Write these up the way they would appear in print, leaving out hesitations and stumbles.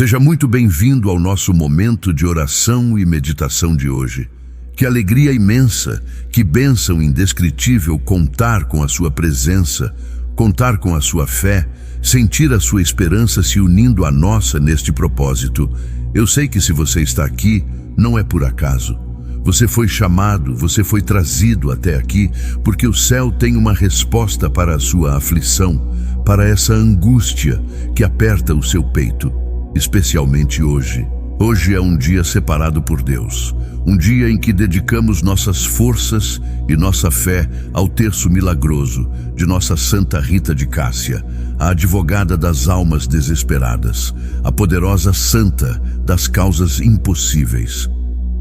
Seja muito bem-vindo ao nosso momento de oração e meditação de hoje. Que alegria imensa, que bênção indescritível contar com a sua presença, contar com a sua fé, sentir a sua esperança se unindo à nossa neste propósito. Eu sei que se você está aqui, não é por acaso. Você foi chamado, você foi trazido até aqui, porque o céu tem uma resposta para a sua aflição, para essa angústia que aperta o seu peito. Especialmente hoje. Hoje é um dia separado por Deus, um dia em que dedicamos nossas forças e nossa fé ao terço milagroso de nossa Santa Rita de Cássia, a advogada das almas desesperadas, a poderosa santa das causas impossíveis.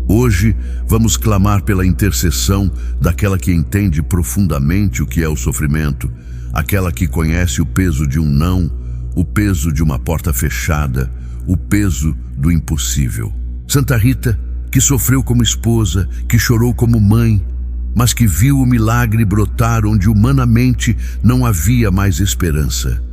Hoje vamos clamar pela intercessão daquela que entende profundamente o que é o sofrimento, aquela que conhece o peso de um não, o peso de uma porta fechada, o peso do impossível. Santa Rita, que sofreu como esposa, que chorou como mãe, mas que viu o milagre brotar onde humanamente não havia mais esperança.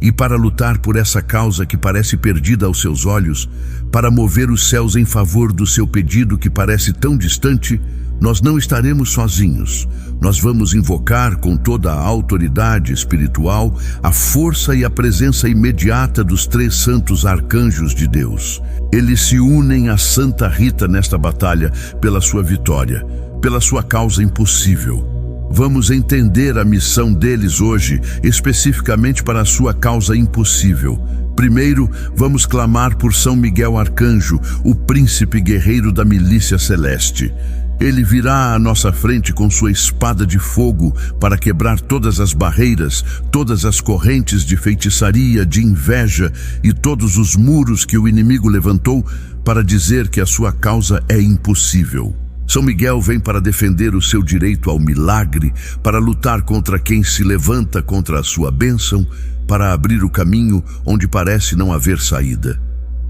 E para lutar por essa causa que parece perdida aos seus olhos, para mover os céus em favor do seu pedido que parece tão distante, nós não estaremos sozinhos. Nós vamos invocar com toda a autoridade espiritual a força e a presença imediata dos 3 santos arcanjos de Deus. Eles se unem a Santa Rita nesta batalha pela sua vitória, pela sua causa impossível. Vamos entender a missão deles hoje, especificamente para a sua causa impossível. Primeiro, vamos clamar por São Miguel Arcanjo, o príncipe guerreiro da milícia celeste. Ele virá à nossa frente com sua espada de fogo para quebrar todas as barreiras, todas as correntes de feitiçaria, de inveja e todos os muros que o inimigo levantou para dizer que a sua causa é impossível. São Miguel vem para defender o seu direito ao milagre, para lutar contra quem se levanta contra a sua bênção, para abrir o caminho onde parece não haver saída.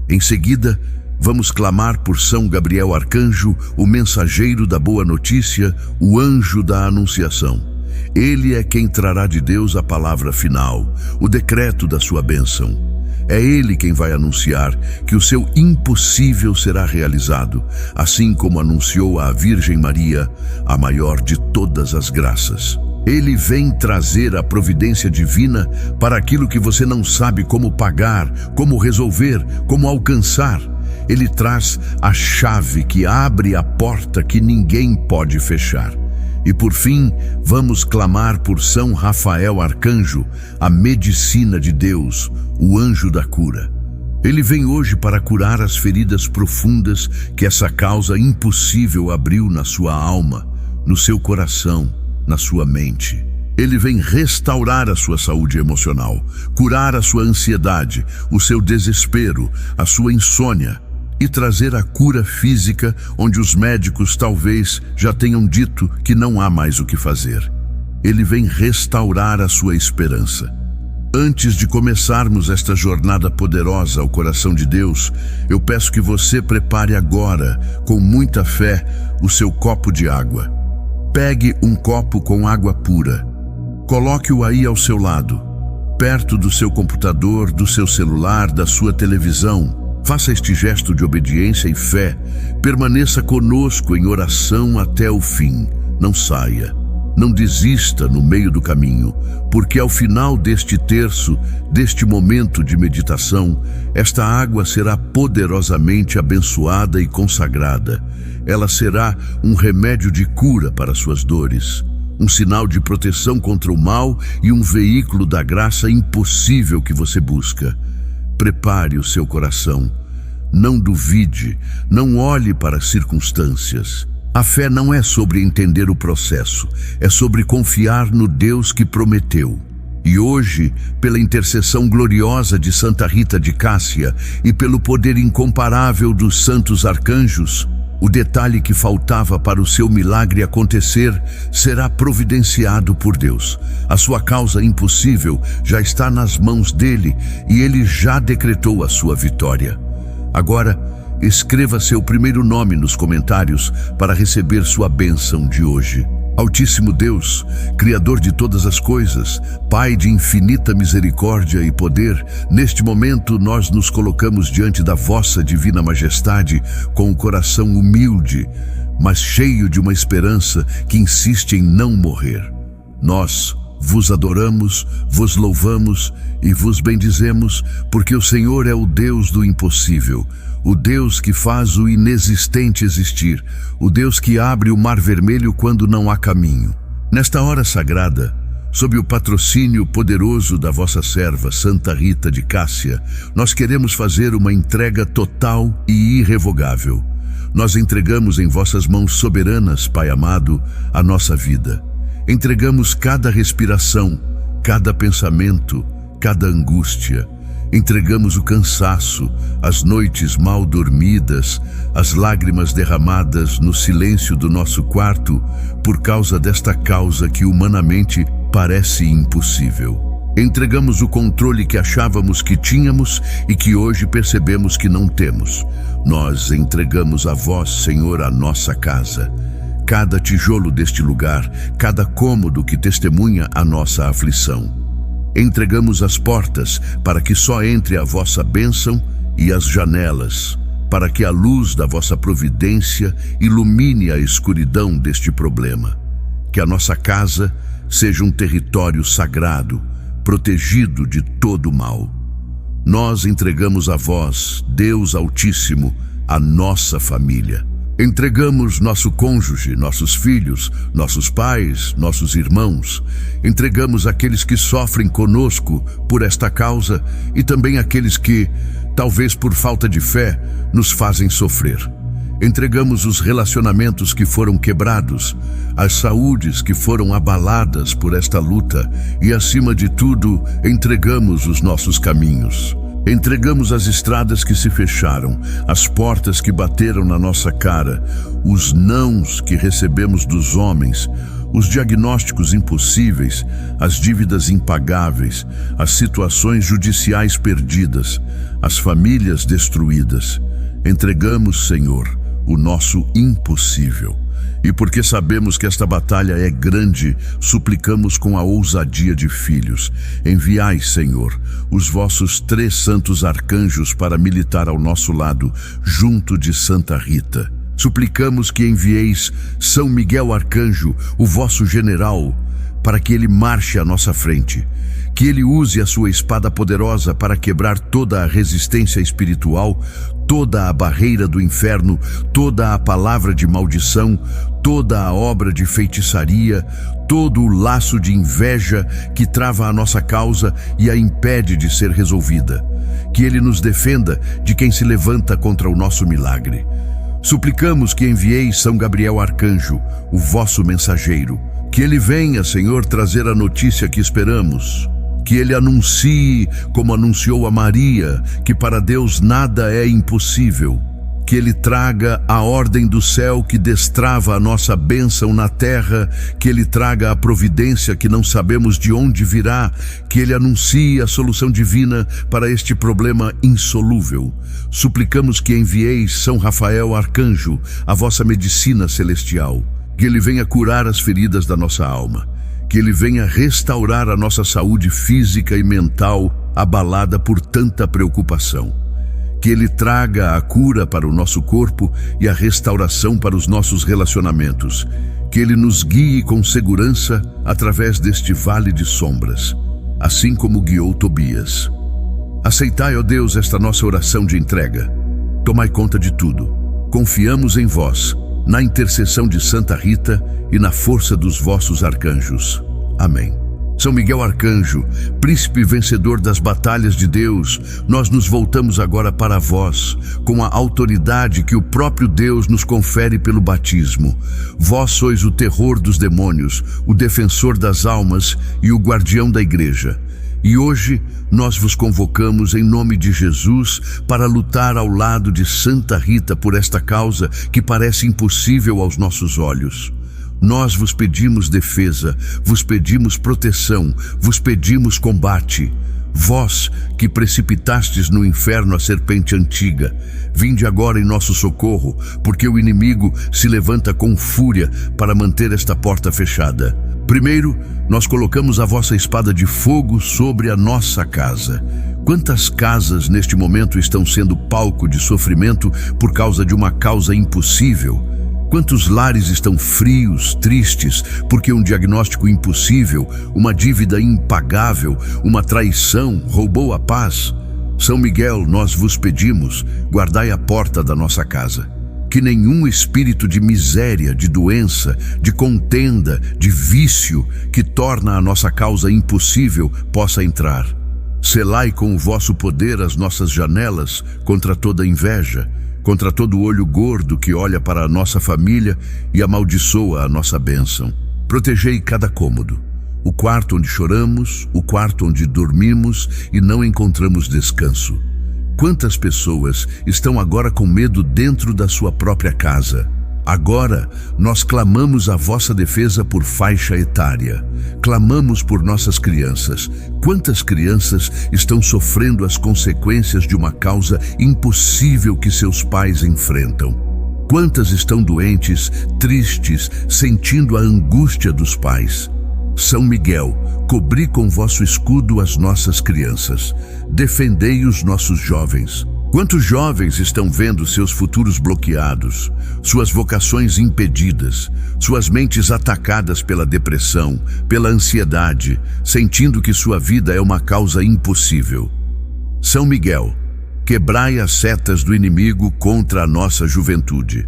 Em seguida, vamos clamar por São Gabriel Arcanjo, o mensageiro da boa notícia, o anjo da anunciação. Ele é quem trará de Deus a palavra final, o decreto da sua bênção. É ele quem vai anunciar que o seu impossível será realizado, assim como anunciou à Virgem Maria, a maior de todas as graças. Ele vem trazer a providência divina para aquilo que você não sabe como pagar, como resolver, como alcançar. Ele traz a chave que abre a porta que ninguém pode fechar. E por fim, vamos clamar por São Rafael Arcanjo, a medicina de Deus, o anjo da cura. Ele vem hoje para curar as feridas profundas que essa causa impossível abriu na sua alma, no seu coração, na sua mente. Ele vem restaurar a sua saúde emocional, curar a sua ansiedade, o seu desespero, a sua insônia, e trazer a cura física onde os médicos talvez já tenham dito que não há mais o que fazer. Ele vem restaurar a sua esperança. Antes de começarmos esta jornada poderosa ao coração de Deus, eu peço que você prepare agora, com muita fé, o seu copo de água. Pegue um copo com água pura. Coloque-o aí ao seu lado, perto do seu computador, do seu celular, da sua televisão. Faça este gesto de obediência e fé. Permaneça conosco em oração até o fim. Não saia. Não desista no meio do caminho, porque ao final deste terço, deste momento de meditação, esta água será poderosamente abençoada e consagrada. Ela será um remédio de cura para suas dores, um sinal de proteção contra o mal e um veículo da graça impossível que você busca. Prepare o seu coração. Não duvide, não olhe para as circunstâncias. A fé não é sobre entender o processo, é sobre confiar no Deus que prometeu. E hoje, pela intercessão gloriosa de Santa Rita de Cássia e pelo poder incomparável dos santos arcanjos, o detalhe que faltava para o seu milagre acontecer será providenciado por Deus. A sua causa impossível já está nas mãos dele e ele já decretou a sua vitória. Agora, escreva seu primeiro nome nos comentários para receber sua bênção de hoje. Altíssimo Deus, Criador de todas as coisas, Pai de infinita misericórdia e poder, neste momento nós nos colocamos diante da vossa divina majestade com o coração humilde, mas cheio de uma esperança que insiste em não morrer. Nós vos adoramos, vos louvamos e vos bendizemos, porque o Senhor é o Deus do impossível, o Deus que faz o inexistente existir, o Deus que abre o mar vermelho quando não há caminho. Nesta hora sagrada, sob o patrocínio poderoso da vossa serva, Santa Rita de Cássia, nós queremos fazer uma entrega total e irrevogável. Nós entregamos em vossas mãos soberanas, Pai amado, a nossa vida. Entregamos cada respiração, cada pensamento, cada angústia. Entregamos o cansaço, as noites mal dormidas, as lágrimas derramadas no silêncio do nosso quarto por causa desta causa que humanamente parece impossível. Entregamos o controle que achávamos que tínhamos e que hoje percebemos que não temos. Nós entregamos a vós, Senhor, a nossa casa. Cada tijolo deste lugar, cada cômodo que testemunha a nossa aflição. Entregamos as portas para que só entre a vossa bênção e as janelas, para que a luz da vossa providência ilumine a escuridão deste problema. Que a nossa casa seja um território sagrado, protegido de todo o mal. Nós entregamos a vós, Deus Altíssimo, a nossa família. Entregamos nosso cônjuge, nossos filhos, nossos pais, nossos irmãos. Entregamos aqueles que sofrem conosco por esta causa e também aqueles que, talvez por falta de fé, nos fazem sofrer. Entregamos os relacionamentos que foram quebrados, as saúdes que foram abaladas por esta luta e, acima de tudo, entregamos os nossos caminhos. Entregamos as estradas que se fecharam, as portas que bateram na nossa cara, os nãos que recebemos dos homens, os diagnósticos impossíveis, as dívidas impagáveis, as situações judiciais perdidas, as famílias destruídas. Entregamos, Senhor, o nosso impossível. E porque sabemos que esta batalha é grande, suplicamos com a ousadia de filhos. Enviai, Senhor, os vossos 3 santos arcanjos para militar ao nosso lado, junto de Santa Rita. Suplicamos que envieis São Miguel Arcanjo, o vosso general, para que ele marche à nossa frente. Que ele use a sua espada poderosa para quebrar toda a resistência espiritual, toda a barreira do inferno, toda a palavra de maldição, toda a obra de feitiçaria, todo o laço de inveja que trava a nossa causa e a impede de ser resolvida. Que ele nos defenda de quem se levanta contra o nosso milagre. Suplicamos que envieis São Gabriel Arcanjo, o vosso mensageiro. Que ele venha, Senhor, trazer a notícia que esperamos. Que ele anuncie, como anunciou a Maria, que para Deus nada é impossível. Que ele traga a ordem do céu que destrava a nossa bênção na terra, que ele traga a providência que não sabemos de onde virá, que ele anuncie a solução divina para este problema insolúvel. Suplicamos que envieis São Rafael Arcanjo, a vossa medicina celestial. Que ele venha curar as feridas da nossa alma. Que ele venha restaurar a nossa saúde física e mental abalada por tanta preocupação. Que ele traga a cura para o nosso corpo e a restauração para os nossos relacionamentos. Que ele nos guie com segurança através deste vale de sombras, assim como guiou Tobias. Aceitai, ó Deus, esta nossa oração de entrega. Tomai conta de tudo. Confiamos em vós, na intercessão de Santa Rita e na força dos vossos arcanjos. Amém. São Miguel Arcanjo, príncipe vencedor das batalhas de Deus, nós nos voltamos agora para vós, com a autoridade que o próprio Deus nos confere pelo batismo. Vós sois o terror dos demônios, o defensor das almas e o guardião da igreja. E hoje nós vos convocamos em nome de Jesus para lutar ao lado de Santa Rita por esta causa que parece impossível aos nossos olhos. Nós vos pedimos defesa, vos pedimos proteção, vos pedimos combate. Vós que precipitastes no inferno a serpente antiga, vinde agora em nosso socorro, porque o inimigo se levanta com fúria para manter esta porta fechada. Primeiro, nós colocamos a vossa espada de fogo sobre a nossa casa. Quantas casas neste momento estão sendo palco de sofrimento por causa de uma causa impossível? Quantos lares estão frios, tristes, porque um diagnóstico impossível, uma dívida impagável, uma traição roubou a paz? São Miguel, nós vos pedimos, guardai a porta da nossa casa. Que nenhum espírito de miséria, de doença, de contenda, de vício, que torna a nossa causa impossível, possa entrar. Selai com o vosso poder as nossas janelas contra toda inveja, contra todo olho gordo que olha para a nossa família e amaldiçoa a nossa bênção. Protegei cada cômodo, o quarto onde choramos, o quarto onde dormimos e não encontramos descanso. Quantas pessoas estão agora com medo dentro da sua própria casa? Agora, nós clamamos a vossa defesa por faixa etária. Clamamos por nossas crianças. Quantas crianças estão sofrendo as consequências de uma causa impossível que seus pais enfrentam? Quantas estão doentes, tristes, sentindo a angústia dos pais? São Miguel, cobri com vosso escudo as nossas crianças. Defendei os nossos jovens. Quantos jovens estão vendo seus futuros bloqueados, suas vocações impedidas, suas mentes atacadas pela depressão, pela ansiedade, sentindo que sua vida é uma causa impossível? São Miguel, quebrai as setas do inimigo contra a nossa juventude.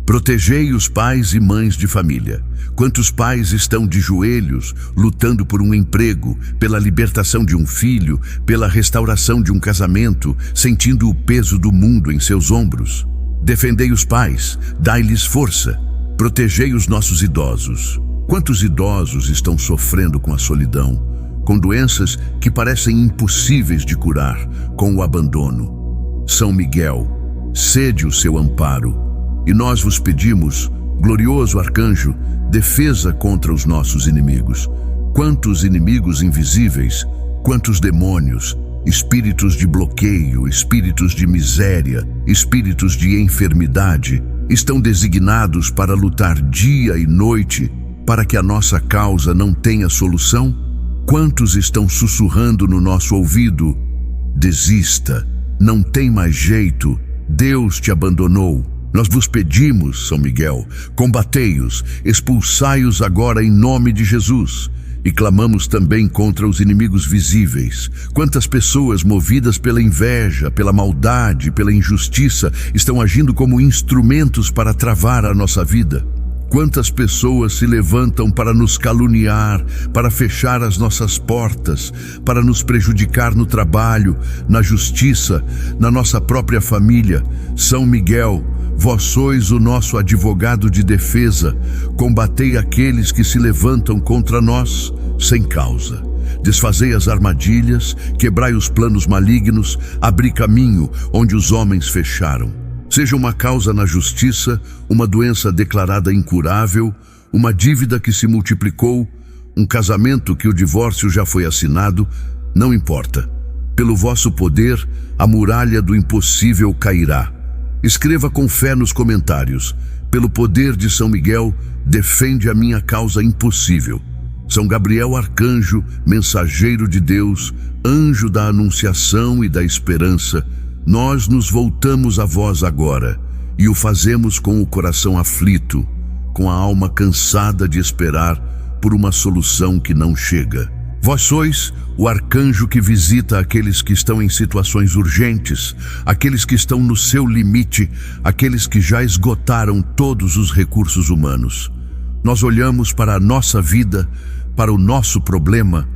Protegei os pais e mães de família. Quantos pais estão de joelhos, lutando por um emprego, pela libertação de um filho, pela restauração de um casamento, sentindo o peso do mundo em seus ombros? Defendei os pais, dai-lhes força. Protegei os nossos idosos. Quantos idosos estão sofrendo com a solidão, com doenças que parecem impossíveis de curar, com o abandono? São Miguel, cede o seu amparo. E nós vos pedimos, glorioso arcanjo, defesa contra os nossos inimigos. Quantos inimigos invisíveis, quantos demônios, espíritos de bloqueio, espíritos de miséria, espíritos de enfermidade, estão designados para lutar dia e noite para que a nossa causa não tenha solução? Quantos estão sussurrando no nosso ouvido: desista, não tem mais jeito, Deus te abandonou? Nós vos pedimos, São Miguel, combatei-os, expulsai-os agora em nome de Jesus. E clamamos também contra os inimigos visíveis. Quantas pessoas movidas pela inveja, pela maldade, pela injustiça, estão agindo como instrumentos para travar a nossa vida? Quantas pessoas se levantam para nos caluniar, para fechar as nossas portas, para nos prejudicar no trabalho, na justiça, na nossa própria família? São Miguel, vós sois o nosso advogado de defesa. Combatei aqueles que se levantam contra nós sem causa. Desfazei as armadilhas, quebrai os planos malignos, abri caminho onde os homens fecharam. Seja uma causa na justiça, uma doença declarada incurável, uma dívida que se multiplicou, um casamento que o divórcio já foi assinado, não importa. Pelo vosso poder, a muralha do impossível cairá. Escreva com fé nos comentários: pelo poder de São Miguel, defende a minha causa impossível. São Gabriel Arcanjo, mensageiro de Deus, anjo da anunciação e da esperança, nós nos voltamos a vós agora e o fazemos com o coração aflito, com a alma cansada de esperar por uma solução que não chega. Vós sois o arcanjo que visita aqueles que estão em situações urgentes, aqueles que estão no seu limite, aqueles que já esgotaram todos os recursos humanos. Nós olhamos para a nossa vida, para o nosso problema,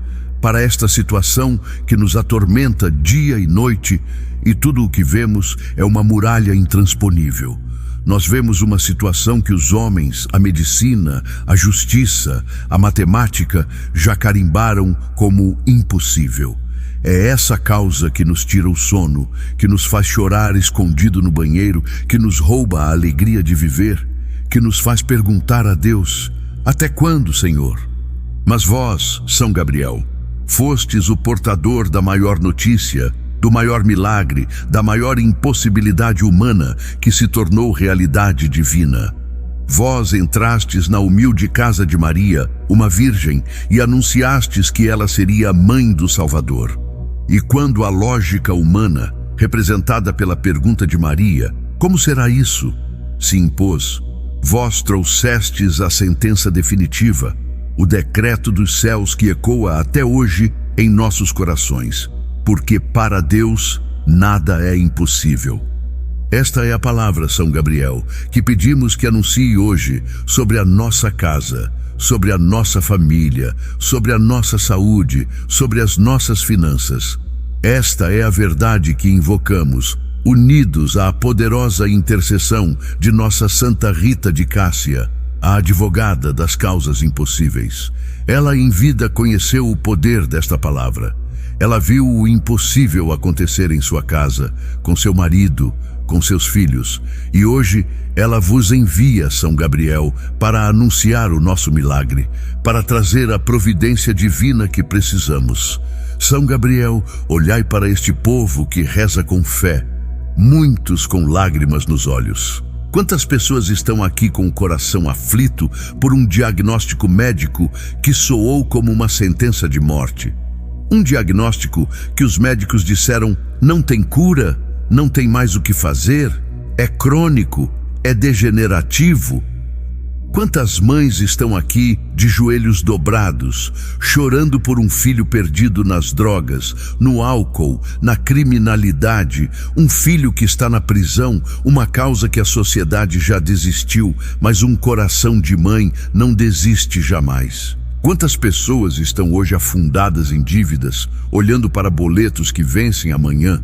para esta situação que nos atormenta dia e noite, e tudo o que vemos é uma muralha intransponível. Nós vemos uma situação que os homens, a medicina, a justiça, a matemática já carimbaram como impossível. É essa causa que nos tira o sono, que nos faz chorar escondido no banheiro, que nos rouba a alegria de viver, que nos faz perguntar a Deus: até quando, Senhor? Mas vós, São Gabriel, Fostes o portador da maior notícia, do maior milagre, da maior impossibilidade humana que se tornou realidade divina. Vós entrastes na humilde casa de Maria, uma virgem, e anunciastes que ela seria a mãe do Salvador. E quando a lógica humana, representada pela pergunta de Maria, como será isso?, se impôs, vós trouxestes a sentença definitiva, o decreto dos céus que ecoa até hoje em nossos corações, porque para Deus nada é impossível. Esta é a palavra, São Gabriel, que pedimos que anuncie hoje sobre a nossa casa, sobre a nossa família, sobre a nossa saúde, sobre as nossas finanças. Esta é a verdade que invocamos, unidos à poderosa intercessão de nossa Santa Rita de Cássia, a advogada das causas impossíveis. Ela em vida conheceu o poder desta palavra. Ela viu o impossível acontecer em sua casa, com seu marido, com seus filhos, e hoje ela vos envia, São Gabriel, para anunciar o nosso milagre, para trazer a providência divina que precisamos. São Gabriel, olhai para este povo que reza com fé, muitos com lágrimas nos olhos. Quantas pessoas estão aqui com o coração aflito por um diagnóstico médico que soou como uma sentença de morte? Um diagnóstico que os médicos disseram não tem cura, não tem mais o que fazer, é crônico, é degenerativo. Quantas mães estão aqui de joelhos dobrados, chorando por um filho perdido nas drogas, no álcool, na criminalidade, um filho que está na prisão, uma causa que a sociedade já desistiu, mas um coração de mãe não desiste jamais. Quantas pessoas estão hoje afundadas em dívidas, olhando para boletos que vencem amanhã,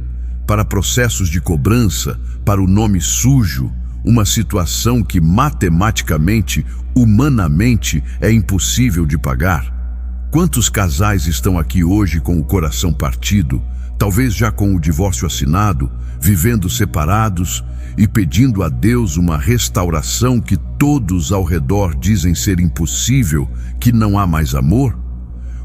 para processos de cobrança, para o nome sujo, uma situação que matematicamente, humanamente, é impossível de pagar? Quantos casais estão aqui hoje com o coração partido, talvez já com o divórcio assinado, vivendo separados e pedindo a Deus uma restauração que todos ao redor dizem ser impossível, que não há mais amor?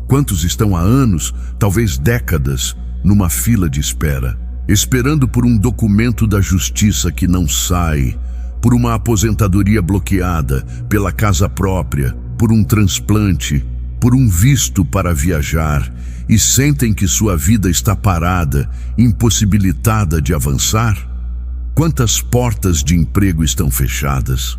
Quantos estão há anos, talvez décadas, numa fila de espera, esperando por um documento da justiça que não sai, por uma aposentadoria bloqueada, pela casa própria, por um transplante, por um visto para viajar, e sentem que sua vida está parada, impossibilitada de avançar? Quantas portas de emprego estão fechadas?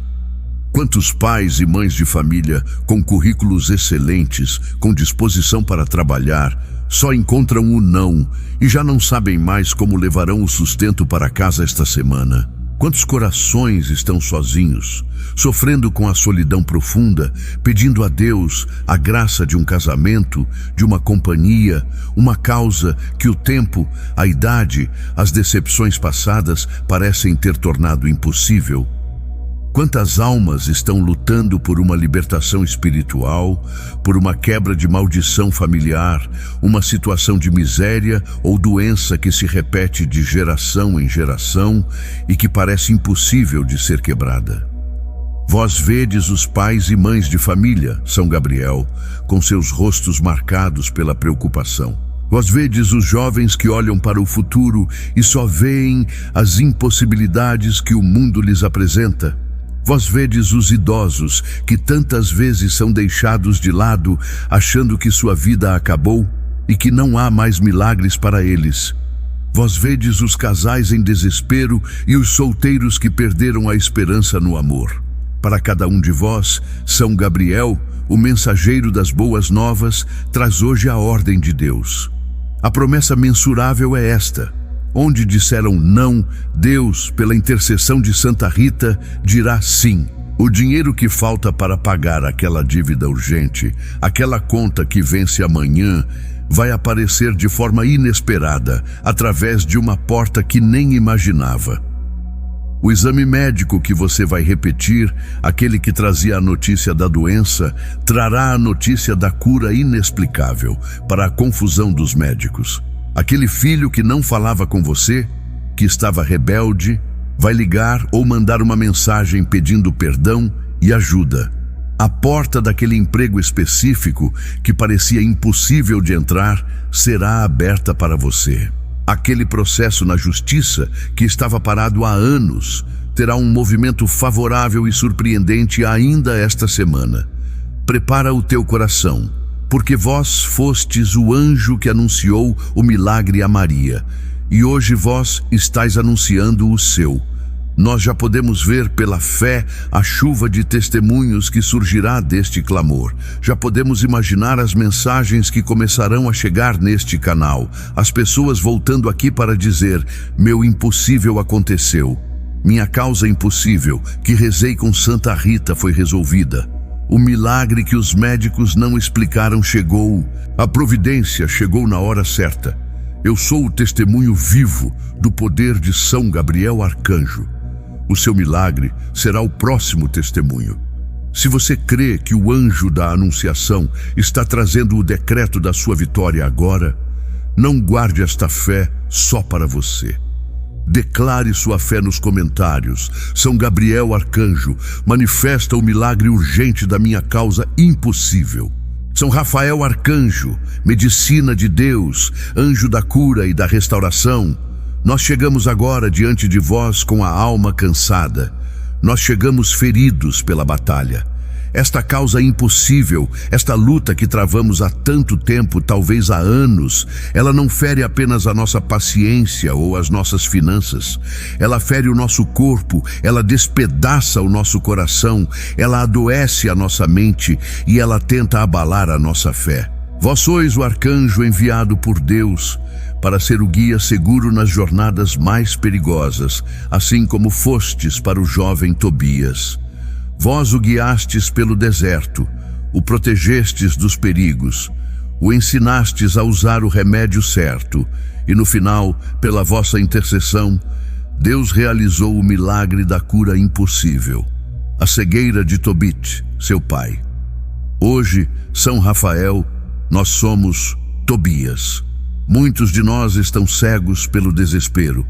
Quantos pais e mães de família com currículos excelentes, com disposição para trabalhar, só encontram o não e já não sabem mais como levarão o sustento para casa esta semana? Quantos corações estão sozinhos, sofrendo com a solidão profunda, pedindo a Deus a graça de um casamento, de uma companhia, uma causa que o tempo, a idade, as decepções passadas parecem ter tornado impossível? Quantas almas estão lutando por uma libertação espiritual, por uma quebra de maldição familiar, uma situação de miséria ou doença que se repete de geração em geração e que parece impossível de ser quebrada? Vós vedes os pais e mães de família, São Gabriel, com seus rostos marcados pela preocupação. Vós vedes os jovens que olham para o futuro e só veem as impossibilidades que o mundo lhes apresenta. Vós vedes os idosos que tantas vezes são deixados de lado, achando que sua vida acabou e que não há mais milagres para eles. Vós vedes os casais em desespero e os solteiros que perderam a esperança no amor. Para cada um de vós, São Gabriel, o mensageiro das boas novas, traz hoje a ordem de Deus. A promessa mensurável é esta: onde disseram não, Deus, pela intercessão de Santa Rita, dirá sim. O dinheiro que falta para pagar aquela dívida urgente, aquela conta que vence amanhã, vai aparecer de forma inesperada, através de uma porta que nem imaginava. O exame médico que você vai repetir, aquele que trazia a notícia da doença, trará a notícia da cura inexplicável, para a confusão dos médicos. Aquele filho que não falava com você, que estava rebelde, vai ligar ou mandar uma mensagem pedindo perdão e ajuda. A porta daquele emprego específico que parecia impossível de entrar será aberta para você. Aquele processo na justiça que estava parado há anos terá um movimento favorável e surpreendente ainda esta semana. Prepara o teu coração, porque vós fostes o anjo que anunciou o milagre a Maria, e hoje vós estáis anunciando o seu. Nós já podemos ver pela fé a chuva de testemunhos que surgirá deste clamor. Já podemos imaginar as mensagens que começarão a chegar neste canal. As pessoas voltando aqui para dizer: meu impossível aconteceu. Minha causa impossível, que rezei com Santa Rita, foi resolvida. O milagre que os médicos não explicaram chegou. A providência chegou na hora certa. Eu sou o testemunho vivo do poder de São Gabriel Arcanjo. O seu milagre será o próximo testemunho. Se você crê que o anjo da Anunciação está trazendo o decreto da sua vitória agora, não guarde esta fé só para você. Declare sua fé nos comentários. São Gabriel Arcanjo, manifesta o milagre urgente da minha causa impossível. São Rafael Arcanjo, medicina de Deus, anjo da cura e da restauração. Nós chegamos agora diante de vós com a alma cansada. Nós chegamos feridos pela batalha. Esta causa impossível, esta luta que travamos há tanto tempo, talvez há anos, ela não fere apenas a nossa paciência ou as nossas finanças. Ela fere o nosso corpo, ela despedaça o nosso coração, ela adoece a nossa mente e ela tenta abalar a nossa fé. Vós sois o arcanjo enviado por Deus para ser o guia seguro nas jornadas mais perigosas, assim como fostes para o jovem Tobias. Vós o guiastes pelo deserto, o protegestes dos perigos, o ensinastes a usar o remédio certo, e no final, pela vossa intercessão, Deus realizou o milagre da cura impossível, a cegueira de Tobit, seu pai. Hoje, São Rafael, nós somos Tobias. Muitos de nós estão cegos pelo desespero,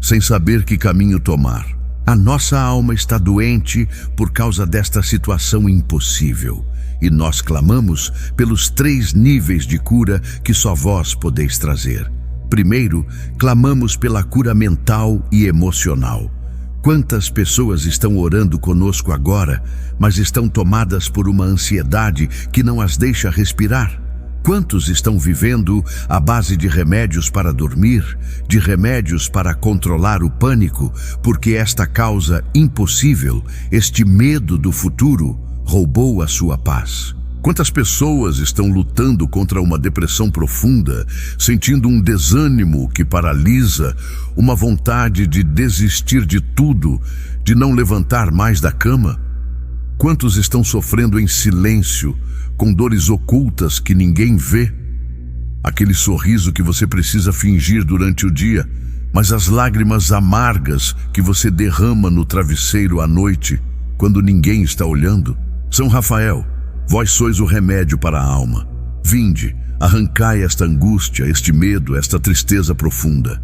sem saber que caminho tomar. A nossa alma está doente por causa desta situação impossível, e nós clamamos pelos 3 níveis de cura que só vós podeis trazer. Primeiro, clamamos pela cura mental e emocional. Quantas pessoas estão orando conosco agora, mas estão tomadas por uma ansiedade que não as deixa respirar? Quantos estão vivendo à base de remédios para dormir, de remédios para controlar o pânico, porque esta causa impossível, este medo do futuro, roubou a sua paz? Quantas pessoas estão lutando contra uma depressão profunda, sentindo um desânimo que paralisa, uma vontade de desistir de tudo, de não levantar mais da cama? Quantos estão sofrendo em silêncio, com dores ocultas que ninguém vê? Aquele sorriso que você precisa fingir durante o dia, mas as lágrimas amargas que você derrama no travesseiro à noite, quando ninguém está olhando? São Rafael, vós sois o remédio para a alma. Vinde, arrancai esta angústia, este medo, esta tristeza profunda.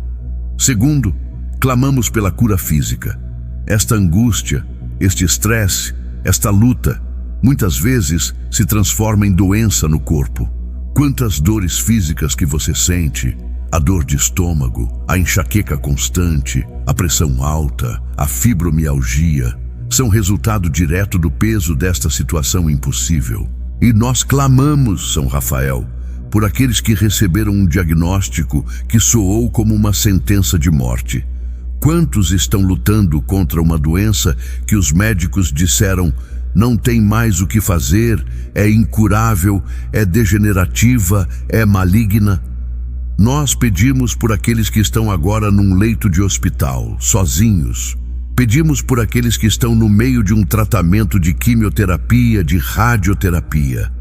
Segundo, clamamos pela cura física. Esta angústia, este estresse, esta luta, muitas vezes se transforma em doença no corpo. Quantas dores físicas que você sente, a dor de estômago, a enxaqueca constante, a pressão alta, a fibromialgia, são resultado direto do peso desta situação impossível. E nós clamamos, São Rafael, por aqueles que receberam um diagnóstico que soou como uma sentença de morte. Quantos estão lutando contra uma doença que os médicos disseram não tem mais o que fazer, é incurável, é degenerativa, é maligna? Nós pedimos por aqueles que estão agora num leito de hospital, sozinhos. Pedimos por aqueles que estão no meio de um tratamento de quimioterapia, de radioterapia.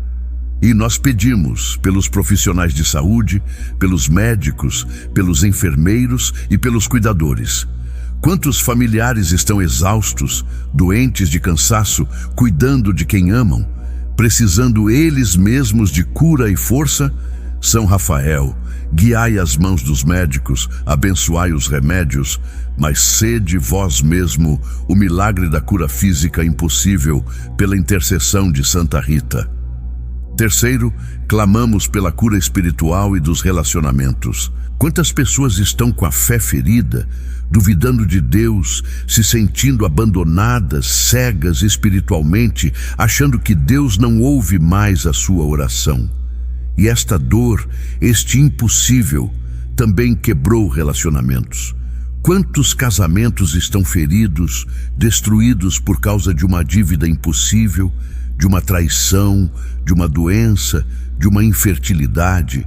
E nós pedimos pelos profissionais de saúde, pelos médicos, pelos enfermeiros e pelos cuidadores. Quantos familiares estão exaustos, doentes de cansaço, cuidando de quem amam, precisando eles mesmos de cura e força? São Rafael, guiai as mãos dos médicos, abençoai os remédios, mas sede vós mesmo o milagre da cura física impossível pela intercessão de Santa Rita. Terceiro, clamamos pela cura espiritual e dos relacionamentos. Quantas pessoas estão com a fé ferida, duvidando de Deus, se sentindo abandonadas, cegas espiritualmente, achando que Deus não ouve mais a sua oração. E esta dor, este impossível, também quebrou relacionamentos. Quantos casamentos estão feridos, destruídos por causa de uma dívida impossível, de uma traição, de uma doença, de uma infertilidade?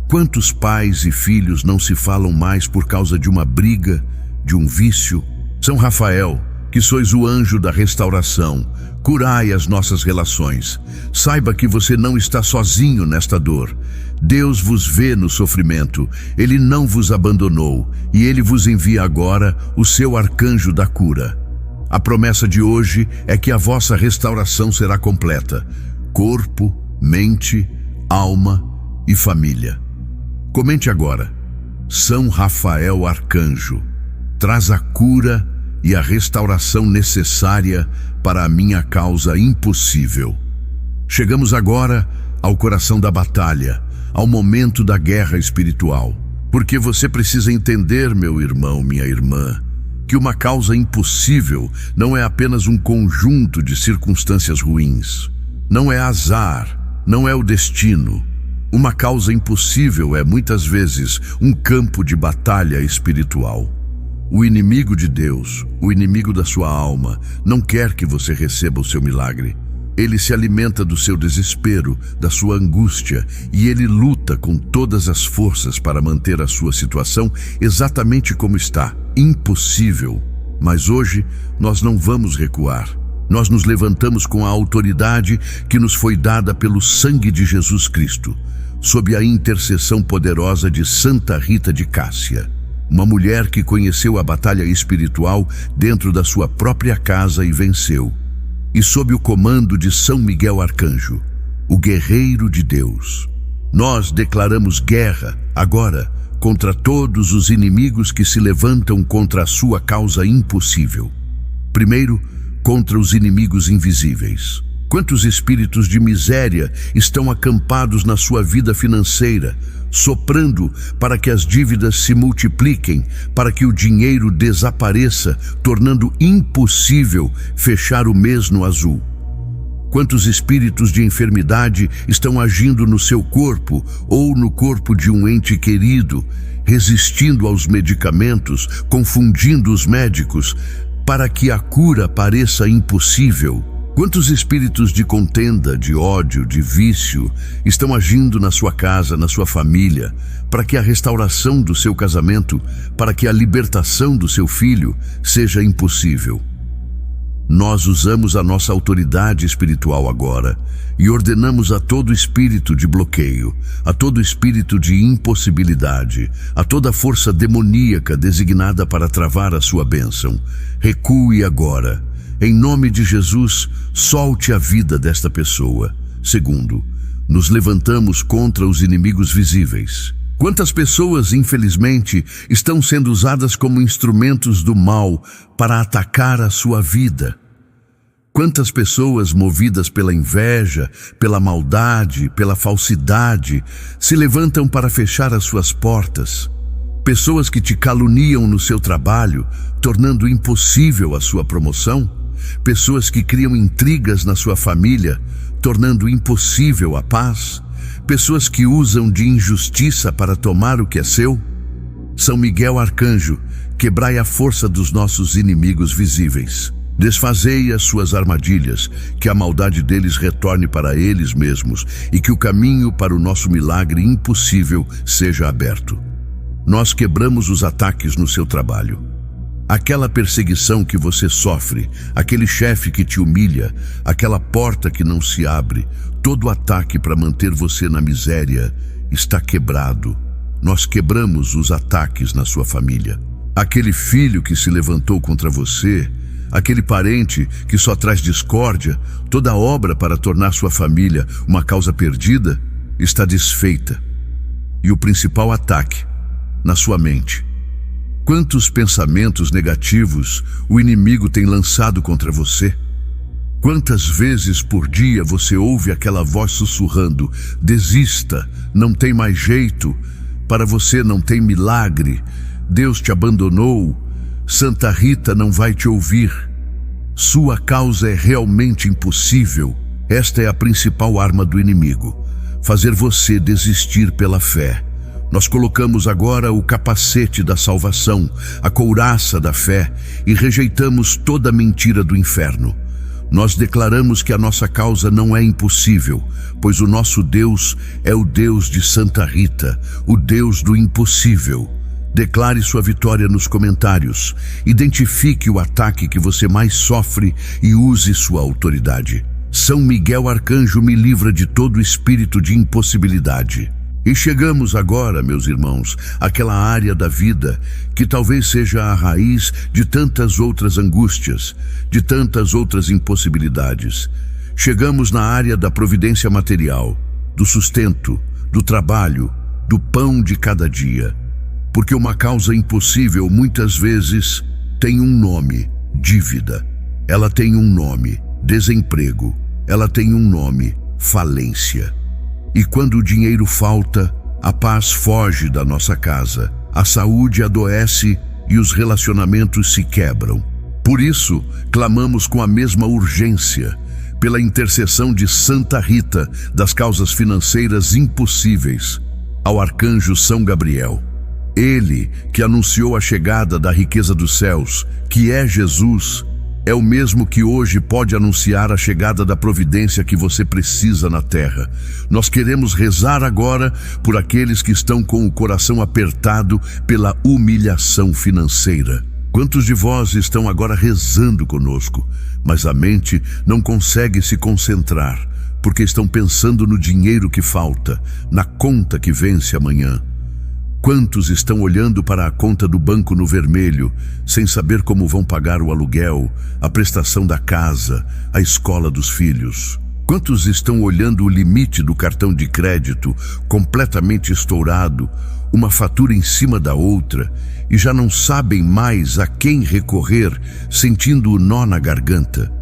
Quantos pais e filhos não se falam mais por causa de uma briga, de um vício? São Rafael, que sois o anjo da restauração, curai as nossas relações. Saiba que você não está sozinho nesta dor. Deus vos vê no sofrimento, Ele não vos abandonou e Ele vos envia agora o seu arcanjo da cura. A promessa de hoje é que a vossa restauração será completa: corpo, mente, alma e família. Comente agora: São Rafael Arcanjo, traz a cura e a restauração necessária para a minha causa impossível. Chegamos agora ao coração da batalha, ao momento da guerra espiritual. Porque você precisa entender, meu irmão, minha irmã, que uma causa impossível não é apenas um conjunto de circunstâncias ruins. Não é azar, não é o destino. Uma causa impossível é, muitas vezes, um campo de batalha espiritual. O inimigo de Deus, o inimigo da sua alma, não quer que você receba o seu milagre. Ele se alimenta do seu desespero, da sua angústia, e ele luta com todas as forças para manter a sua situação exatamente como está, impossível. Mas hoje nós não vamos recuar. Nós nos levantamos com a autoridade que nos foi dada pelo sangue de Jesus Cristo, sob a intercessão poderosa de Santa Rita de Cássia, uma mulher que conheceu a batalha espiritual dentro da sua própria casa e venceu. E sob o comando de São Miguel Arcanjo, o guerreiro de Deus, nós declaramos guerra, agora, contra todos os inimigos que se levantam contra a sua causa impossível. Primeiro, contra os inimigos invisíveis. Quantos espíritos de miséria estão acampados na sua vida financeira, soprando para que as dívidas se multipliquem, para que o dinheiro desapareça, tornando impossível fechar o mês no azul? Quantos espíritos de enfermidade estão agindo no seu corpo ou no corpo de um ente querido, resistindo aos medicamentos, confundindo os médicos, para que a cura pareça impossível? Quantos espíritos de contenda, de ódio, de vício estão agindo na sua casa, na sua família, para que a restauração do seu casamento, para que a libertação do seu filho seja impossível? Nós usamos a nossa autoridade espiritual agora e ordenamos a todo espírito de bloqueio, a todo espírito de impossibilidade, a toda força demoníaca designada para travar a sua bênção: recue agora. Em nome de Jesus, solte a vida desta pessoa. Segundo, nos levantamos contra os inimigos visíveis. Quantas pessoas, infelizmente, estão sendo usadas como instrumentos do mal para atacar a sua vida? Quantas pessoas, movidas pela inveja, pela maldade, pela falsidade, se levantam para fechar as suas portas? Pessoas que te caluniam no seu trabalho, tornando impossível a sua promoção? Pessoas que criam intrigas na sua família, tornando impossível a paz? Pessoas que usam de injustiça para tomar o que é seu? São Miguel Arcanjo, quebrai a força dos nossos inimigos visíveis. Desfazei as suas armadilhas, que a maldade deles retorne para eles mesmos e que o caminho para o nosso milagre impossível seja aberto. Nós quebramos os ataques no seu trabalho. Aquela perseguição que você sofre, aquele chefe que te humilha, aquela porta que não se abre, todo ataque para manter você na miséria está quebrado. Nós quebramos os ataques na sua família. Aquele filho que se levantou contra você, aquele parente que só traz discórdia, toda obra para tornar sua família uma causa perdida, está desfeita. E o principal ataque, na sua mente. Quantos pensamentos negativos o inimigo tem lançado contra você? Quantas vezes por dia você ouve aquela voz sussurrando: desista, não tem mais jeito, para você não tem milagre, Deus te abandonou, Santa Rita não vai te ouvir. Sua causa é realmente impossível. Esta é a principal arma do inimigo, fazer você desistir pela fé. Nós colocamos agora o capacete da salvação, a couraça da fé, e rejeitamos toda mentira do inferno. Nós declaramos que a nossa causa não é impossível, pois o nosso Deus é o Deus de Santa Rita, o Deus do impossível. Declare sua vitória nos comentários, identifique o ataque que você mais sofre e use sua autoridade. São Miguel Arcanjo me livra de todo espírito de impossibilidade. E chegamos agora, meus irmãos, àquela área da vida que talvez seja a raiz de tantas outras angústias, de tantas outras impossibilidades. Chegamos na área da providência material, do sustento, do trabalho, do pão de cada dia. Porque uma causa impossível muitas vezes tem um nome: dívida. Ela tem um nome: desemprego. Ela tem um nome: falência. E quando o dinheiro falta, a paz foge da nossa casa, a saúde adoece e os relacionamentos se quebram. Por isso, clamamos com a mesma urgência, pela intercessão de Santa Rita das causas financeiras impossíveis, ao arcanjo São Gabriel. Ele, que anunciou a chegada da riqueza dos céus, que é Jesus, é o mesmo que hoje pode anunciar a chegada da providência que você precisa na terra. Nós queremos rezar agora por aqueles que estão com o coração apertado pela humilhação financeira. Quantos de vós estão agora rezando conosco, mas a mente não consegue se concentrar, porque estão pensando no dinheiro que falta, na conta que vence amanhã? Quantos estão olhando para a conta do banco no vermelho, sem saber como vão pagar o aluguel, a prestação da casa, a escola dos filhos? Quantos estão olhando o limite do cartão de crédito, completamente estourado, uma fatura em cima da outra, e já não sabem mais a quem recorrer, sentindo o nó na garganta?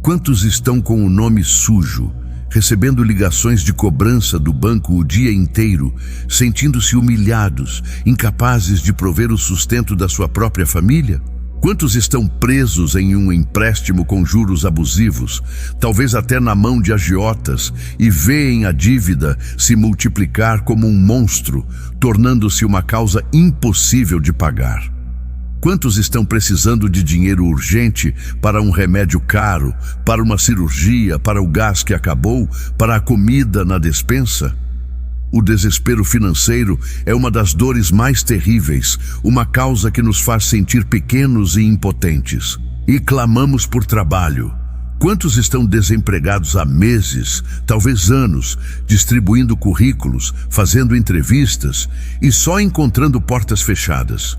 Quantos estão com o nome sujo, recebendo ligações de cobrança do banco o dia inteiro, sentindo-se humilhados, incapazes de prover o sustento da sua própria família? Quantos estão presos em um empréstimo com juros abusivos, talvez até na mão de agiotas, e veem a dívida se multiplicar como um monstro, tornando-se uma causa impossível de pagar? Quantos estão precisando de dinheiro urgente para um remédio caro, para uma cirurgia, para o gás que acabou, para a comida na despensa? O desespero financeiro é uma das dores mais terríveis, uma causa que nos faz sentir pequenos e impotentes. E clamamos por trabalho. Quantos estão desempregados há meses, talvez anos, distribuindo currículos, fazendo entrevistas e só encontrando portas fechadas?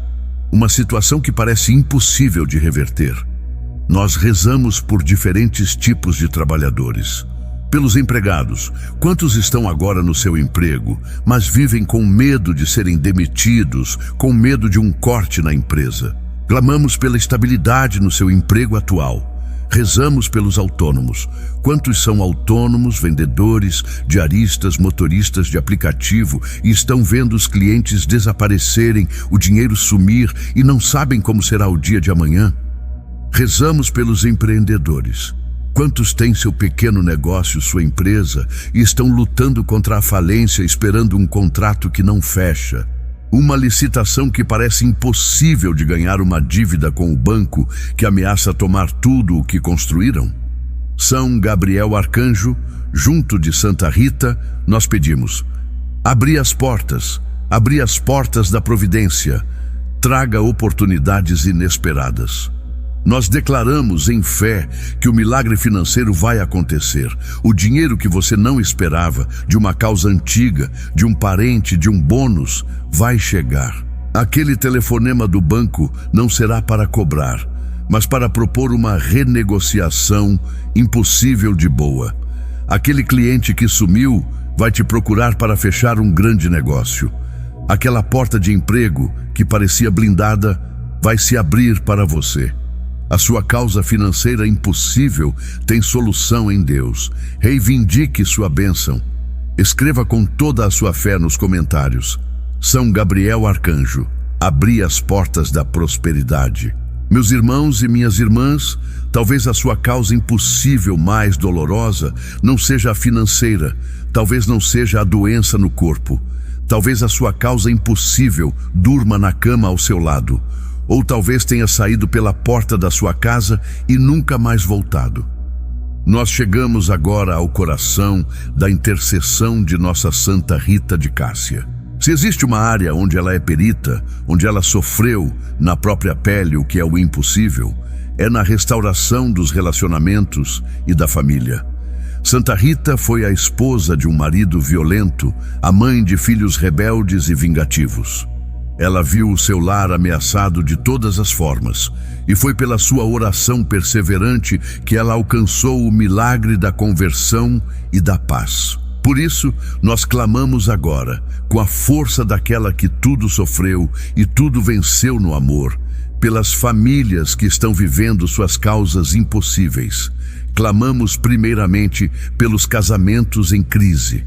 Uma situação que parece impossível de reverter. Nós rezamos por diferentes tipos de trabalhadores. Pelos empregados, quantos estão agora no seu emprego, mas vivem com medo de serem demitidos, com medo de um corte na empresa? Clamamos pela estabilidade no seu emprego atual. Rezamos pelos autônomos. Quantos são autônomos, vendedores, diaristas, motoristas de aplicativo e estão vendo os clientes desaparecerem, o dinheiro sumir e não sabem como será o dia de amanhã? Rezamos pelos empreendedores. Quantos têm seu pequeno negócio, sua empresa, e estão lutando contra a falência, esperando um contrato que não fecha? Uma licitação que parece impossível de ganhar, uma dívida com o banco que ameaça tomar tudo o que construíram? São Gabriel Arcanjo, junto de Santa Rita, nós pedimos: abri as portas da providência, traga oportunidades inesperadas. Nós declaramos em fé que o milagre financeiro vai acontecer. O dinheiro que você não esperava, de uma causa antiga, de um parente, de um bônus, vai chegar. Aquele telefonema do banco não será para cobrar, mas para propor uma renegociação impossível de boa. Aquele cliente que sumiu vai te procurar para fechar um grande negócio. Aquela porta de emprego que parecia blindada vai se abrir para você. A sua causa financeira impossível tem solução em Deus. Reivindique sua bênção. Escreva com toda a sua fé nos comentários: São Gabriel Arcanjo, abri as portas da prosperidade. Meus irmãos e minhas irmãs, talvez a sua causa impossível mais dolorosa não seja a financeira, talvez não seja a doença no corpo, talvez a sua causa impossível durma na cama ao seu lado, ou talvez tenha saído pela porta da sua casa e nunca mais voltado. Nós chegamos agora ao coração da intercessão de nossa Santa Rita de Cássia. Se existe uma área onde ela é perita, onde ela sofreu na própria pele o que é o impossível, é na restauração dos relacionamentos e da família. Santa Rita foi a esposa de um marido violento, a mãe de filhos rebeldes e vingativos. Ela viu o seu lar ameaçado de todas as formas, e foi pela sua oração perseverante que ela alcançou o milagre da conversão e da paz. Por isso, nós clamamos agora, com a força daquela que tudo sofreu e tudo venceu no amor, pelas famílias que estão vivendo suas causas impossíveis. Clamamos primeiramente pelos casamentos em crise.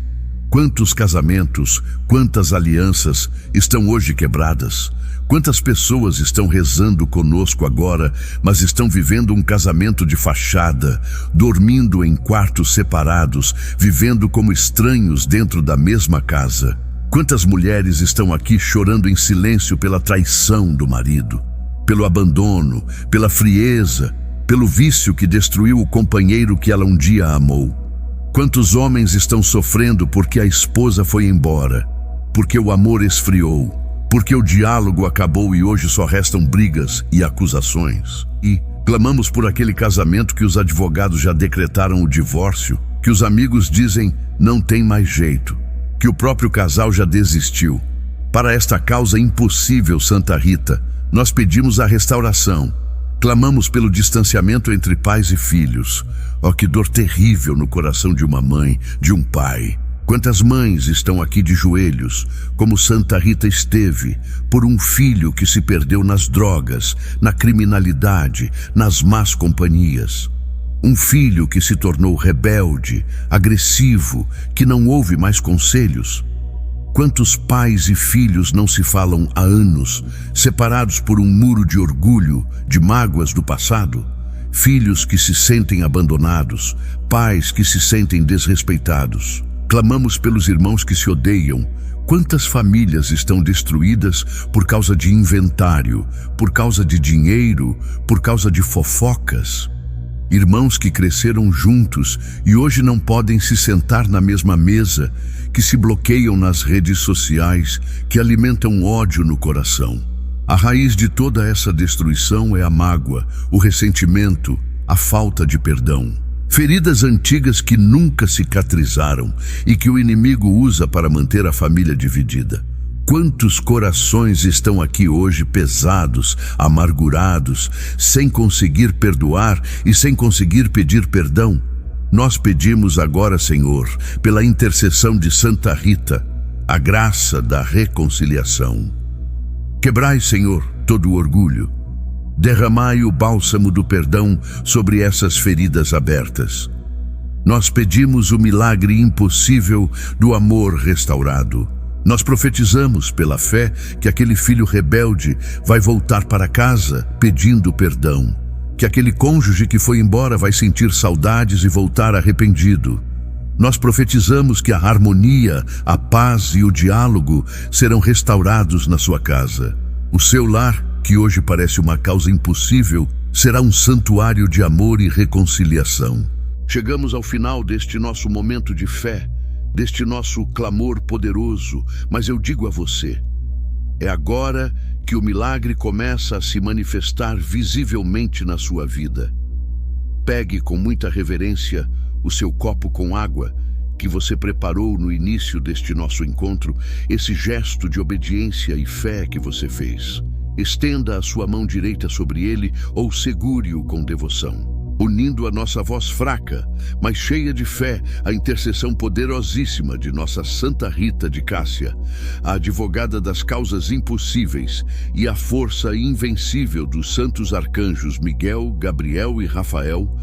Quantos casamentos, quantas alianças estão hoje quebradas? Quantas pessoas estão rezando conosco agora, mas estão vivendo um casamento de fachada, dormindo em quartos separados, vivendo como estranhos dentro da mesma casa? Quantas mulheres estão aqui chorando em silêncio pela traição do marido, pelo abandono, pela frieza, pelo vício que destruiu o companheiro que ela um dia amou? Quantos homens estão sofrendo porque a esposa foi embora, porque o amor esfriou, porque o diálogo acabou e hoje só restam brigas e acusações? E clamamos por aquele casamento que os advogados já decretaram o divórcio, que os amigos dizem não tem mais jeito, que o próprio casal já desistiu. Para esta causa impossível, Santa Rita, nós pedimos a restauração. Clamamos pelo distanciamento entre pais e filhos. Oh, que dor terrível no coração de uma mãe, de um pai. Quantas mães estão aqui de joelhos, como Santa Rita esteve, por um filho que se perdeu nas drogas, na criminalidade, nas más companhias. Um filho que se tornou rebelde, agressivo, que não ouve mais conselhos. Quantos pais e filhos não se falam há anos, separados por um muro de orgulho, de mágoas do passado? Filhos que se sentem abandonados, pais que se sentem desrespeitados. Clamamos pelos irmãos que se odeiam. Quantas famílias estão destruídas por causa de inventário, por causa de dinheiro, por causa de fofocas? Irmãos que cresceram juntos e hoje não podem se sentar na mesma mesa, que se bloqueiam nas redes sociais, que alimentam ódio no coração. A raiz de toda essa destruição é a mágoa, o ressentimento, a falta de perdão. Feridas antigas que nunca cicatrizaram e que o inimigo usa para manter a família dividida. Quantos corações estão aqui hoje pesados, amargurados, sem conseguir perdoar e sem conseguir pedir perdão? Nós pedimos agora, Senhor, pela intercessão de Santa Rita, a graça da reconciliação. Quebrai, Senhor, todo o orgulho. Derramai o bálsamo do perdão sobre essas feridas abertas. Nós pedimos o milagre impossível do amor restaurado. Nós profetizamos pela fé que aquele filho rebelde vai voltar para casa pedindo perdão, que aquele cônjuge que foi embora vai sentir saudades e voltar arrependido. Nós profetizamos que a harmonia, a paz e o diálogo serão restaurados na sua casa. O seu lar, que hoje parece uma causa impossível, será um santuário de amor e reconciliação. Chegamos ao final deste nosso momento de fé, deste nosso clamor poderoso, mas eu digo a você, é agora que o milagre começa a se manifestar visivelmente na sua vida. Pegue com muita reverência o seu copo com água que você preparou no início deste nosso encontro, esse gesto de obediência e fé que você fez. Estenda a sua mão direita sobre ele ou segure-o com devoção. unindo a nossa voz fraca, mas cheia de fé, à intercessão poderosíssima de nossa Santa Rita de Cássia, a advogada das causas impossíveis e a força invencível dos santos arcanjos Miguel, Gabriel e Rafael,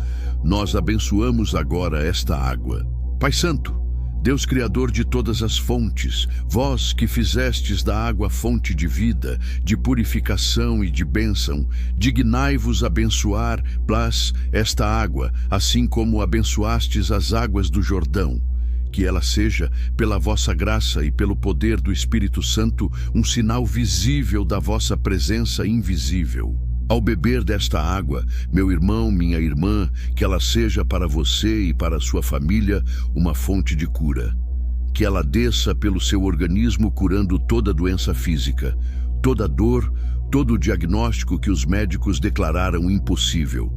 nós abençoamos agora esta água. Pai Santo, Deus Criador de todas as fontes, vós que fizestes da água fonte de vida, de purificação e de bênção, dignai-vos abençoar, esta água, assim como abençoastes as águas do Jordão. Que ela seja, pela vossa graça e pelo poder do Espírito Santo, um sinal visível da vossa presença invisível. Ao beber desta água, meu irmão, minha irmã, que ela seja para você e para a sua família uma fonte de cura. Que ela desça pelo seu organismo curando toda doença física, toda dor, todo o diagnóstico que os médicos declararam impossível.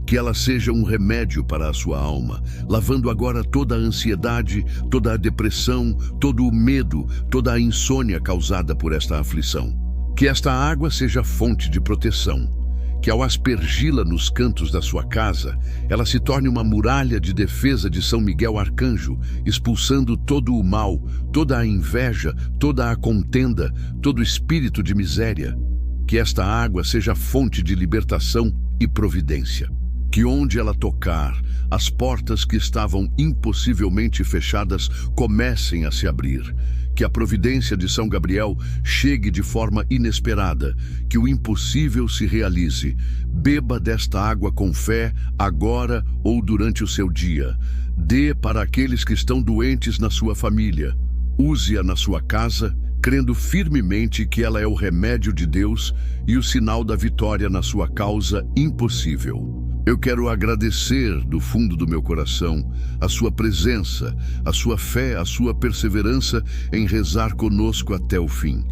Que ela seja um remédio para a sua alma, lavando agora toda a ansiedade, toda a depressão, todo o medo, toda a insônia causada por esta aflição. Que esta água seja fonte de proteção, que ao aspergi-la nos cantos da sua casa, ela se torne uma muralha de defesa de São Miguel Arcanjo, expulsando todo o mal, toda a inveja, toda a contenda, todo espírito de miséria. Que esta água seja fonte de libertação e providência. Que onde ela tocar, as portas que estavam impossivelmente fechadas comecem a se abrir. Que a providência de São Gabriel chegue de forma inesperada, que o impossível se realize. Beba desta água com fé, agora ou durante o seu dia. Dê para aqueles que estão doentes na sua família. Use-a na sua casa, crendo firmemente que ela é o remédio de Deus e o sinal da vitória na sua causa impossível. Eu quero agradecer do fundo do meu coração a sua presença, a sua fé, a sua perseverança em rezar conosco até o fim.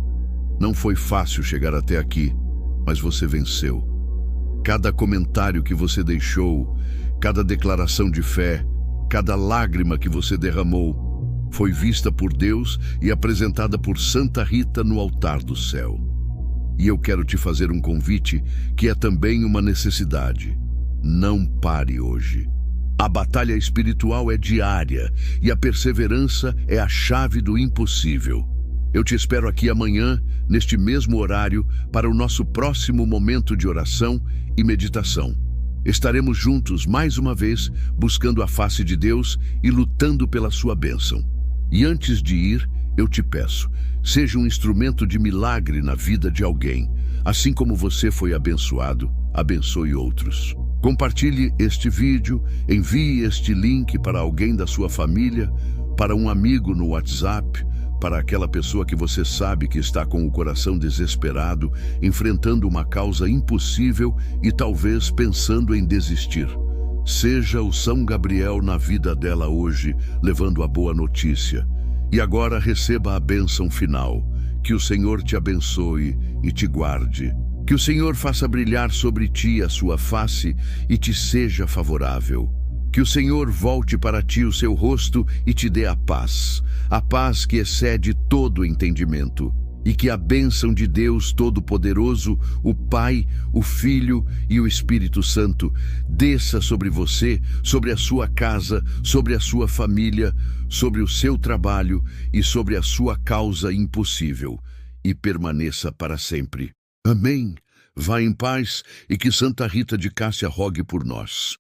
Não foi fácil chegar até aqui, mas você venceu. Cada comentário que você deixou, cada declaração de fé, cada lágrima que você derramou, foi vista por Deus e apresentada por Santa Rita no altar do céu. E eu quero te fazer um convite que é também uma necessidade. Não pare hoje. A batalha espiritual é diária e a perseverança é a chave do impossível. Eu te espero aqui amanhã, neste mesmo horário, para o nosso próximo momento de oração e meditação. Estaremos juntos mais uma vez, buscando a face de Deus e lutando pela sua bênção. E antes de ir, eu te peço, seja um instrumento de milagre na vida de alguém. Assim como você foi abençoado, abençoe outros. Compartilhe este vídeo, envie este link para alguém da sua família, para um amigo no WhatsApp, para aquela pessoa que você sabe que está com o coração desesperado, enfrentando uma causa impossível e talvez pensando em desistir. Seja o São Gabriel na vida dela hoje, levando a boa notícia. E agora receba a bênção final. Que o Senhor te abençoe e te guarde. Que o Senhor faça brilhar sobre ti a sua face e te seja favorável. Que o Senhor volte para ti o seu rosto e te dê a paz que excede todo entendimento. E que a bênção de Deus Todo-Poderoso, o Pai, o Filho e o Espírito Santo, desça sobre você, sobre a sua casa, sobre a sua família, sobre o seu trabalho e sobre a sua causa impossível, e permaneça para sempre. Amém. Vá em paz e que Santa Rita de Cássia rogue por nós.